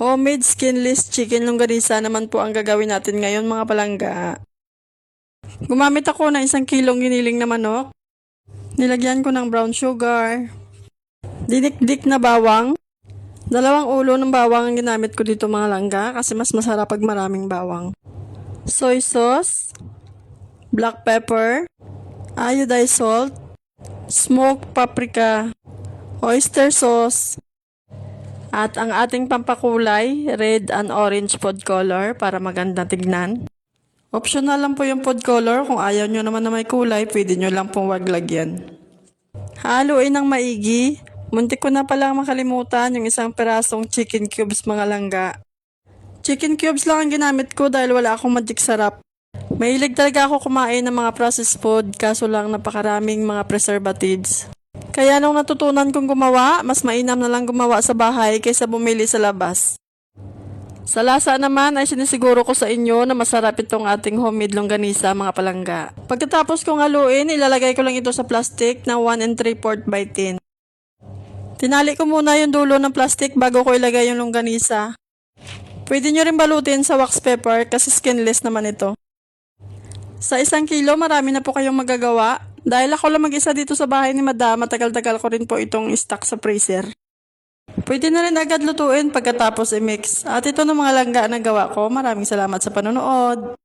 Homemade skinless chicken longganisa naman po ang gagawin natin ngayon mga palangga. Gumamit ako ng 1 kilong giniling na manok. Nilagyan ko ng brown sugar. Dinikdik na bawang. 2 ulo ng bawang ang ginamit ko dito mga langga kasi mas masarap pag maraming bawang. Soy sauce, black pepper, iodized salt, smoked paprika, oyster sauce, at ang ating pampakulay, red and orange food color para maganda tignan. Optional lang po yung food color. Kung ayaw nyo naman na may kulay, pwede nyo lang pong wag lagyan. Haluin ng maigi. Muntik ko na palang makalimutan yung 1 perasong chicken cubes mga langga. Chicken cubes lang ang ginamit ko dahil wala akong magic sarap. Mahilig talaga ako kumain ng mga processed food kaso lang napakaraming mga preservatives. Kaya nung natutunan kong gumawa, mas mainam na lang gumawa sa bahay kaysa bumili sa labas. Sa lasa naman ay sinisiguro ko sa inyo na masarap itong ating homemade longganisa mga palangga. Pagkatapos kong haluin, ilalagay ko lang ito sa plastic na 1 3/4 by 10. Tinali ko muna yung dulo ng plastic bago ko ilagay yung longganisa. Pwede nyo rin balutin sa wax paper kasi skinless naman ito. Sa 1 kilo, marami na po kayong magagawa. Dahil ako lang mag-isa dito sa bahay ni Madam, matagal-tagal ko rin po itong stock sa freezer. Pwede na rin agad lutuin pagkatapos i-mix. At ito na mga langga na gawa ko. Maraming salamat sa panonood.